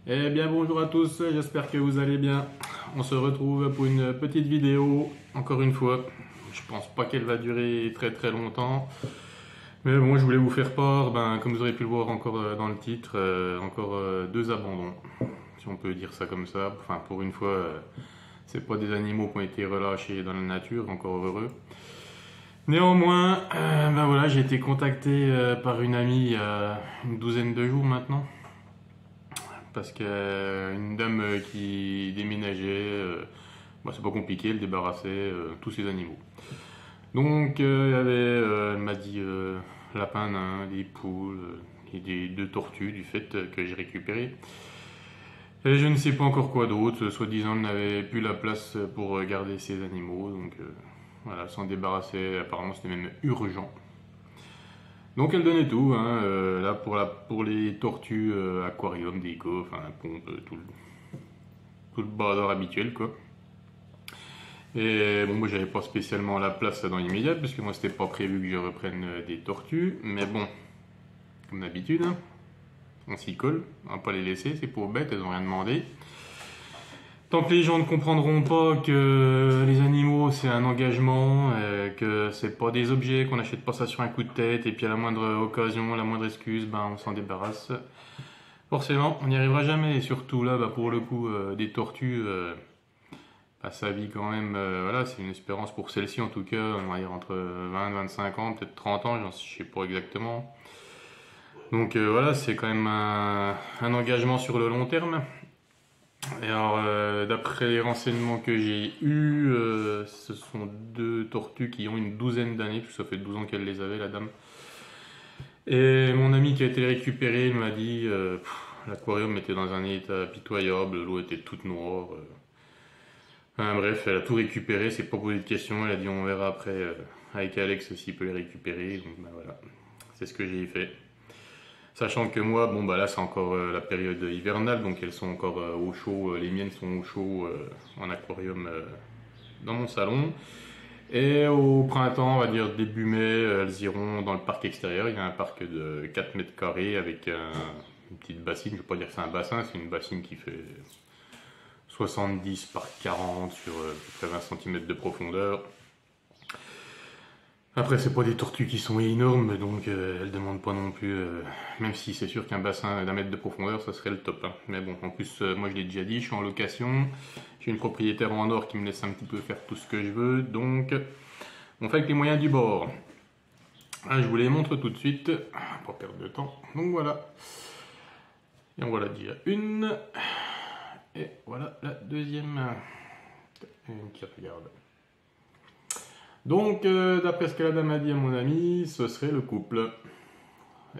Eh bien bonjour à tous, j'espère que vous allez bien. On se retrouve pour une petite vidéo, encore une fois. Je pense pas qu'elle va durer très très longtemps. Mais bon, je voulais vous faire part, comme vous aurez pu le voir encore dans le titre, encore deux abandons. Si on peut dire ça comme ça. Enfin, pour une fois, c'est pas des animaux qui ont été relâchés dans la nature, encore heureux. Néanmoins, voilà, j'ai été contacté par une amie il y a une douzaine de jours maintenant. Parce qu'une dame qui déménageait, c'est pas compliqué, elle débarrassait tous ses animaux. Donc elle m'a dit lapin nain, des poules et des deux tortues du fait que j'ai récupéré. Et je ne sais pas encore quoi d'autre, soi-disant elle n'avait plus la place pour garder ses animaux, donc voilà, s'en débarrasser, apparemment c'était même urgent. Donc elle donnait tout, hein, là pour les tortues, aquarium, déco, enfin pompe, tout le bazar habituel quoi. Et bon, moi j'avais pas spécialement la place là dans l'immédiat, parce que moi c'était pas prévu que je reprenne des tortues, mais bon, comme d'habitude, hein, on s'y colle, on va pas les laisser, ces pauvres bêtes, elles ont rien demandé. Tant que les gens ne comprendront pas que les animaux c'est un engagement, que c'est pas des objets, qu'on n'achète pas ça sur un coup de tête, et puis à la moindre occasion, la moindre excuse, on s'en débarrasse. Forcément, on n'y arrivera jamais, et surtout là, pour le coup, des tortues, ça vit quand même, voilà, c'est une espérance pour celle-ci en tout cas, on va dire entre 20, 25 ans, peut-être 30 ans, je sais pas exactement. Donc voilà, c'est quand même un engagement sur le long terme. Et alors, d'après les renseignements que j'ai eus, ce sont deux tortues qui ont une douzaine d'années, parce que ça fait 12 ans qu'elle les avait, la dame. Et mon ami qui a été les récupéré, il m'a dit, l'aquarium était dans un état pitoyable, l'eau était toute noire. Enfin, bref, elle a tout récupéré, s'est pas posé de questions, elle a dit on verra après avec Alex s'il peut les récupérer. Donc voilà, c'est ce que j'ai fait. Sachant que moi, là c'est encore la période hivernale, donc elles sont encore au chaud, les miennes sont au chaud en aquarium dans mon salon. Et au printemps, on va dire début mai, elles iront dans le parc extérieur. Il y a un parc de 4 mètres carrés avec une petite bassine, je ne vais pas dire que c'est un bassin, c'est une bassine qui fait 70 par 40 sur à peu près 20 cm de profondeur. Après, c'est pas des tortues qui sont énormes, donc elles demandent pas non plus, même si c'est sûr qu'un bassin d'un mètre de profondeur, ça serait le top, hein. Mais bon, en plus, moi je l'ai déjà dit, je suis en location, j'ai une propriétaire en or qui me laisse un petit peu faire tout ce que je veux, donc on fait avec les moyens du bord. Ah, je vous les montre tout de suite, pas perdre de temps. Donc voilà. Et en voilà déjà une. Et voilà la deuxième. Une qui regarde. Donc, d'après ce que la dame a dit à mon ami, ce serait le couple.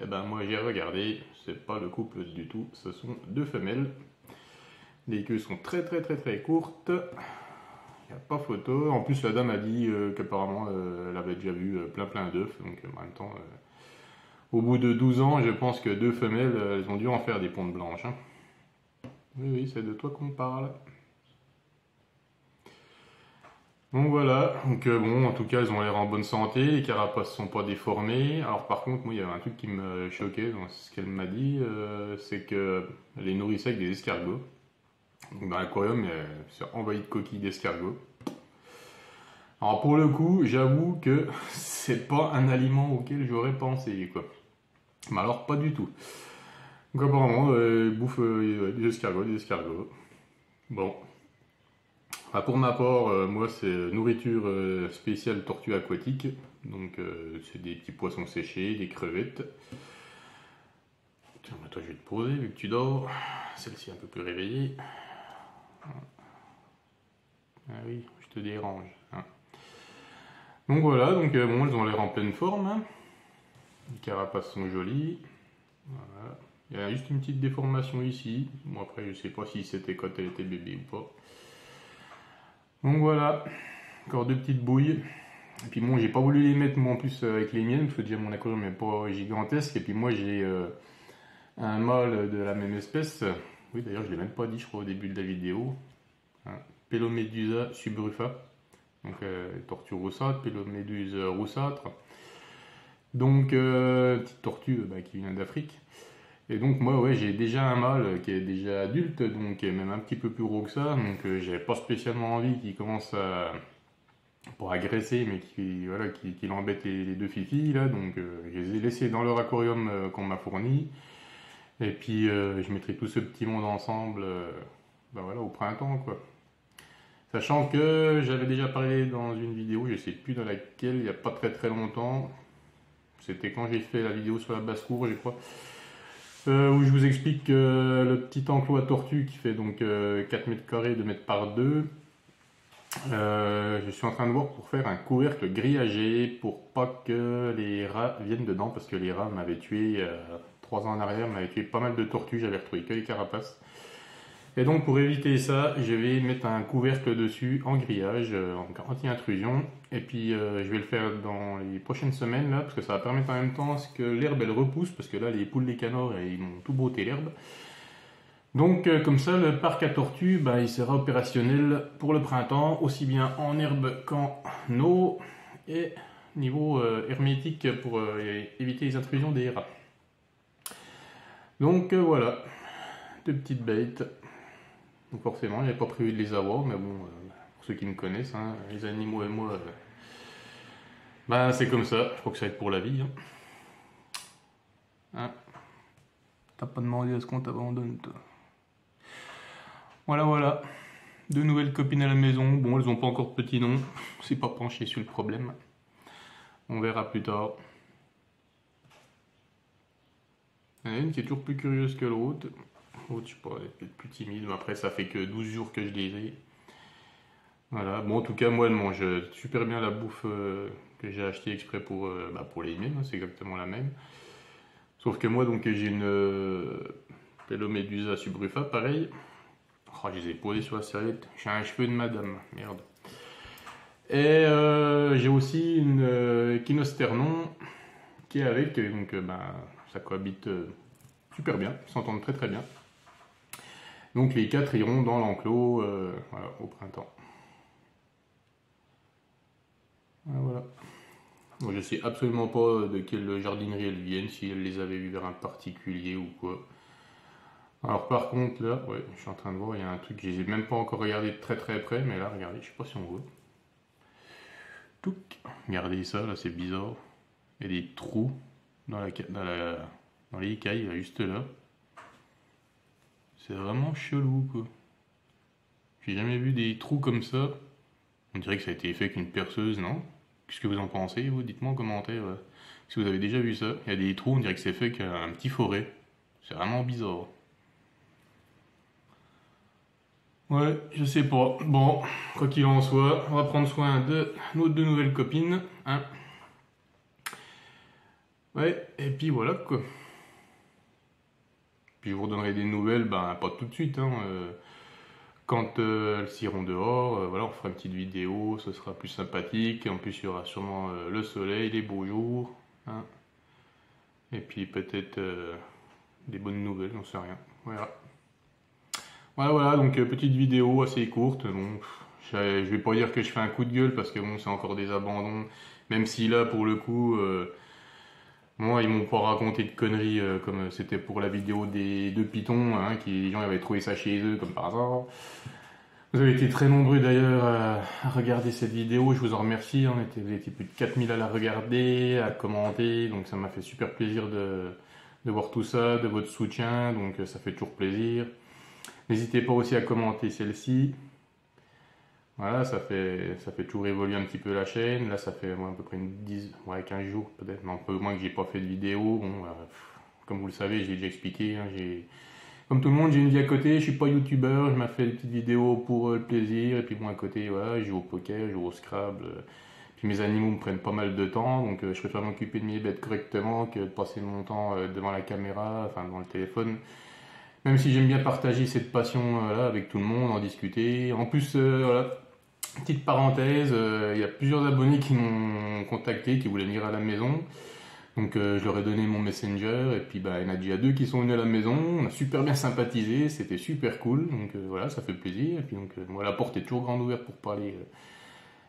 Eh ben, moi j'ai regardé, c'est pas le couple du tout, ce sont deux femelles. Les queues sont très très très très courtes. Il n'y a pas photo. En plus, la dame a dit qu'apparemment elle avait déjà vu plein d'œufs. Donc, en même temps, au bout de 12 ans, je pense que deux femelles, elles ont dû en faire des pontes blanches, hein. Oui, oui, c'est de toi qu'on parle. Donc voilà, donc en tout cas, elles ont l'air en bonne santé, les carapaces sont pas déformées. Alors par contre, moi, il y avait un truc qui me choquait dans ce qu'elle m'a dit, c'est que elle les nourrissait avec des escargots. Donc dans l'aquarium, c'est envahi de coquilles d'escargots. Alors pour le coup, j'avoue que c'est pas un aliment auquel j'aurais pensé, quoi. Mais alors pas du tout. Donc apparemment, bouffe des escargots, des escargots. Bon. Pour ma part, moi c'est nourriture spéciale tortue aquatique. Donc c'est des petits poissons séchés, des crevettes. Tiens, toi je vais te poser vu que tu dors. Celle-ci un peu plus réveillée. Ah oui, je te dérange, hein. Donc voilà, donc elles ont l'air en pleine forme, hein. Les carapaces sont jolies. Voilà. Il y a juste une petite déformation ici. Bon après je sais pas si c'était quand elle était bébé ou pas. Donc voilà, encore deux petites bouilles. Et puis bon, j'ai pas voulu les mettre moi en plus avec les miennes, parce que déjà mon aquarium n'est pas gigantesque. Et puis moi j'ai un mâle de la même espèce. Oui d'ailleurs je l'ai même pas dit je crois au début de la vidéo. Hein. Pelomedusa subrufa. Donc tortue roussâtre, Peloméduse roussâtre. Donc petite tortue qui vient d'Afrique. Et donc moi ouais j'ai déjà un mâle qui est déjà adulte, donc qui est même un petit peu plus gros que ça, donc j'avais pas spécialement envie qu'il commence à pour agresser, mais qui voilà qui embête les deux filles là, donc je les ai laissés dans leur aquarium qu'on m'a fourni, et puis je mettrai tout ce petit monde ensemble ben voilà, au printemps quoi. Sachant que j'avais déjà parlé dans une vidéo, je sais plus dans laquelle, il n'y a pas très très longtemps, c'était quand j'ai fait la vidéo sur la basse-cour je crois, où je vous explique le petit enclos à tortues qui fait donc 4 mètres carrés, 2 mètres par 2. Je suis en train de voir pour faire un couvercle grillagé pour pas que les rats viennent dedans, parce que les rats m'avaient tué 3 ans en arrière, m'avaient tué pas mal de tortues, j'avais retrouvé que les carapaces. Et donc pour éviter ça, je vais mettre un couvercle dessus en grillage, en anti-intrusion. Et puis je vais le faire dans les prochaines semaines là, parce que ça va permettre en même temps que l'herbe elle repousse, parce que là les poules des canards ils m'ont tout botté l'herbe. Donc comme ça le parc à tortues bah, il sera opérationnel pour le printemps, aussi bien en herbe qu'en eau, et niveau hermétique pour éviter les intrusions des rats. Donc voilà, deux petites bêtes. Donc forcément, j'avais pas prévu de les avoir, mais bon, pour ceux qui me connaissent, hein, les animaux et moi, bah c'est comme ça, je crois que ça va être pour la vie. Hein. T'as pas demandé à ce qu'on t'abandonne, toi. Voilà, voilà. Deux nouvelles copines à la maison. Bon, elles ont pas encore de petit nom. On s'est pas penché sur le problème. On verra plus tard. Il y en a une qui est toujours plus curieuse que l'autre. L'autre, je sais pas, elle est peut-être plus timide. Mais après, ça fait que 12 jours que je les ai. Voilà. Bon, en tout cas, moi, elle mange super bien la bouffe que j'ai acheté exprès pour les miennes. C'est exactement la même. Sauf que moi, donc, j'ai une Pelomedusa subrufa, pareil. Oh, je les ai posés sur la serviette. J'ai un cheveu de madame. Merde. Et j'ai aussi une Echinosternon qui est avec. Donc, ça cohabite super bien. Ils s'entendent très très bien. Donc, les 4 iront dans l'enclos voilà, au printemps. Voilà. Donc, je sais absolument pas de quelle jardinerie elles viennent, si elles les avaient vues vers un particulier ou quoi. Alors par contre là, ouais, je suis en train de voir, il y a un truc que je n'ai même pas encore regardé de très très près, mais là regardez, je sais pas si on voit. Touc. Regardez ça, là c'est bizarre. Il y a des trous dans les écailles, là, juste là. C'est vraiment chelou quoi. J'ai jamais vu des trous comme ça. On dirait que ça a été fait avec une perceuse, non? Qu'est-ce que vous en pensez, vous? Dites-moi en commentaire si vous avez déjà vu ça. Il y a des trous, on dirait que c'est fait avec un petit forêt. C'est vraiment bizarre. Ouais, je sais pas. Bon, quoi qu'il en soit, on va prendre soin de nos deux nouvelles copines. Hein. Ouais, et puis voilà quoi. Puis je vous redonnerai des nouvelles, pas tout de suite. Hein, quand elles iront dehors, voilà, on fera une petite vidéo, ce sera plus sympathique. En plus, il y aura sûrement le soleil, les beaux jours. Hein. Et puis peut-être des bonnes nouvelles, j'en sais rien. Voilà. Voilà, donc petite vidéo assez courte. Bon, je vais pas dire que je fais un coup de gueule parce que bon, c'est encore des abandons. Même si là, pour le coup, moi, ils m'ont pas raconté de conneries comme c'était pour la vidéo des deux pitons, hein, les gens avaient trouvé ça chez eux comme par hasard. Vous avez été très nombreux d'ailleurs à regarder cette vidéo, je vous en remercie. Vous étiez plus de 4000 à la regarder, à commenter, donc ça m'a fait super plaisir de voir tout ça, de votre soutien, donc ça fait toujours plaisir. N'hésitez pas aussi à commenter celle-ci. Voilà, ça fait toujours évoluer un petit peu la chaîne. Là, ça fait à peu près 15 jours peut-être, mais un peu moins que j'ai pas fait de vidéo. Bon, comme vous le savez, j'ai déjà expliqué. Hein, comme tout le monde, j'ai une vie à côté. Je suis pas youtubeur, je me fais des petites vidéos pour le plaisir. Et puis bon, à côté, voilà, je joue au poker, je joue au Scrabble. Puis mes animaux me prennent pas mal de temps, donc je préfère m'occuper de mes bêtes correctement que de passer mon temps devant la caméra, enfin devant le téléphone. Même si j'aime bien partager cette passion là avec tout le monde, en discuter. En plus, voilà, petite parenthèse, il y a plusieurs abonnés qui m'ont contacté, qui voulaient venir à la maison. Donc je leur ai donné mon Messenger, et puis il y en a déjà 2 qui sont venus à la maison. On a super bien sympathisé, c'était super cool. Donc voilà, ça fait plaisir. Et puis donc moi, la porte est toujours grande ouverte pour parler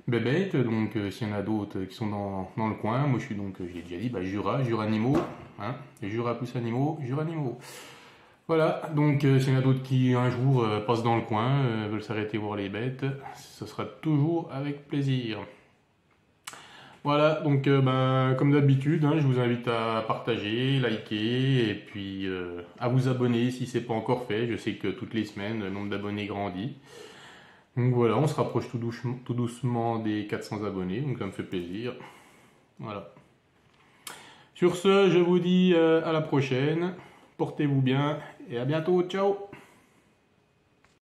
bébête. Donc s'il y en a d'autres qui sont dans le coin, moi je suis donc, je l'ai déjà dit, Jura Nimo. Hein. Jure à tous animaux, jure animaux. Voilà, donc s'il y en a d'autres qui un jour passent dans le coin, veulent s'arrêter voir les bêtes, ce sera toujours avec plaisir. Voilà, donc ben, comme d'habitude, hein, je vous invite à partager, liker et puis à vous abonner si ce n'est pas encore fait. Je sais que toutes les semaines, le nombre d'abonnés grandit. Donc voilà, on se rapproche tout doucement des 400 abonnés, donc ça me fait plaisir. Voilà. Sur ce, je vous dis à la prochaine. Portez-vous bien et à bientôt. Ciao!